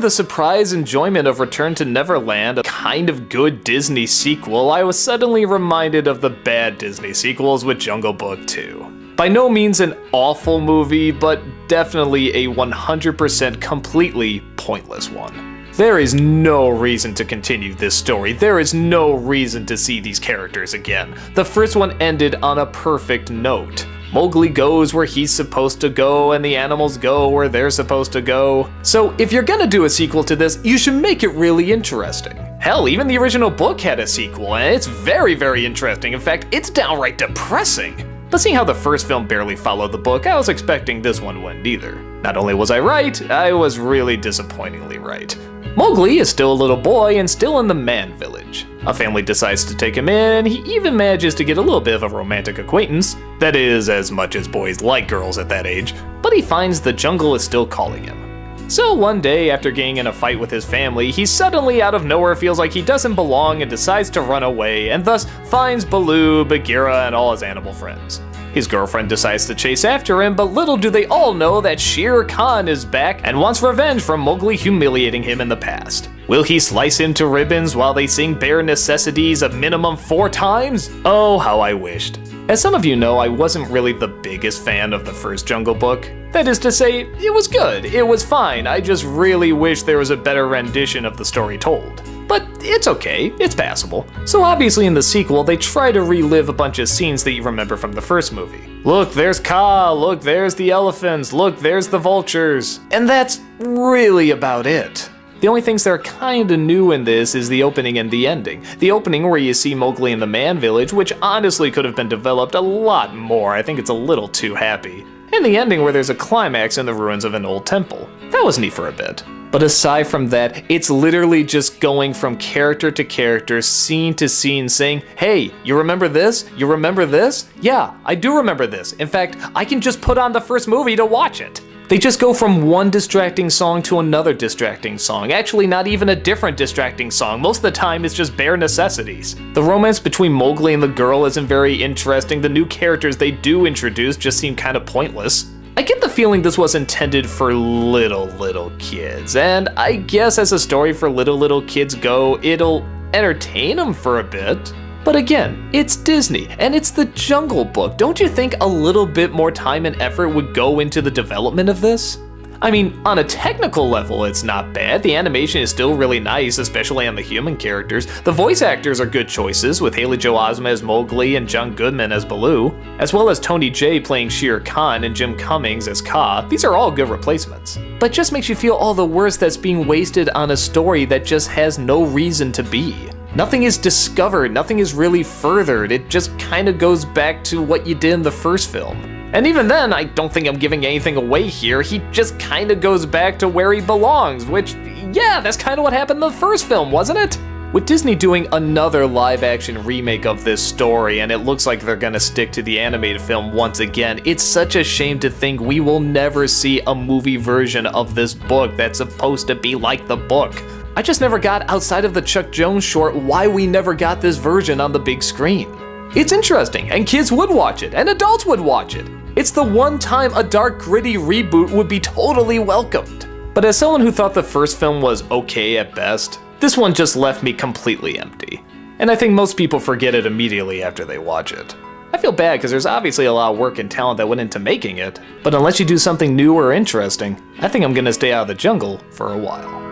to the surprise enjoyment of Return to Neverland, a kind of good Disney sequel, I was suddenly reminded of the bad Disney sequels with Jungle Book 2. By no means an awful movie, but definitely a 100% completely pointless one. There is no reason to continue this story. There is no reason to see these characters again. The first one ended on a perfect note. Mowgli goes where he's supposed to go, and the animals go where they're supposed to go. So if you're gonna do a sequel to this, you should make it really interesting. Hell, even the original book had a sequel, and it's very, very interesting. In fact, it's downright depressing. But seeing how the first film barely followed the book, I was expecting this one wouldn't either. Not only was I right, I was really disappointingly right. Mowgli is still a little boy and still in the man village. A family decides to take him in, and he even manages to get a little bit of a romantic acquaintance. That is, as much as boys like girls at that age, but he finds the jungle is still calling him. So one day, after getting in a fight with his family, he suddenly out of nowhere feels like he doesn't belong and decides to run away, and thus finds Baloo, Bagheera, and all his animal friends. His girlfriend decides to chase after him, but little do they all know that Shere Khan is back and wants revenge from Mowgli humiliating him in the past. Will he slice him to ribbons while they sing bare necessities a minimum 4 times? Oh, how I wished. As some of you know, I wasn't really the biggest fan of the first Jungle Book. That is to say, it was good, it was fine, I just really wish there was a better rendition of the story told. But it's okay, it's passable. So obviously in the sequel, they try to relive a bunch of scenes that you remember from the first movie. Look, there's Kaa, look, there's the elephants, look, there's the vultures. And that's really about it. The only things that are kinda new in this is the opening and the ending. The opening where you see Mowgli in the man village, which honestly could have been developed a lot more, I think it's a little too happy. And the ending where there's a climax in the ruins of an old temple. That was neat for a bit. But aside from that, it's literally just going from character to character, scene to scene, saying, hey, you remember this? You remember this? Yeah, I do remember this. In fact, I can just put on the first movie to watch it. They just go from one distracting song to another distracting song. Actually, not even a different distracting song. Most of the time, it's just bare necessities. The romance between Mowgli and the girl isn't very interesting. The new characters they do introduce just seem kind of pointless. I get the feeling this was intended for little kids, and I guess as a story for little kids go, it'll entertain them for a bit. But again, it's Disney, and it's the Jungle Book. Don't you think a little bit more time and effort would go into the development of this? I mean, on a technical level, it's not bad. The animation is still really nice, especially on the human characters. The voice actors are good choices, with Haley Joel Osment as Mowgli and John Goodman as Baloo, as well as Tony Jay playing Shere Khan and Jim Cummings as Kaa. These are all good replacements. But it just makes you feel all the worse that's being wasted on a story that just has no reason to be. Nothing is discovered, nothing is really furthered, it just kinda goes back to what you did in the first film. And even then, I don't think I'm giving anything away here, he just kinda goes back to where he belongs, which, yeah, that's kinda what happened in the first film, wasn't it? With Disney doing another live-action remake of this story, and it looks like they're gonna stick to the animated film once again, it's such a shame to think we will never see a movie version of this book that's supposed to be like the book. I just never got, outside of the Chuck Jones short, why we never got this version on the big screen. It's interesting, and kids would watch it, and adults would watch it. It's the one time a dark, gritty reboot would be totally welcomed. But as someone who thought the first film was okay at best, this one just left me completely empty. And I think most people forget it immediately after they watch it. I feel bad because there's obviously a lot of work and talent that went into making it, but unless you do something new or interesting, I think I'm gonna stay out of the jungle for a while.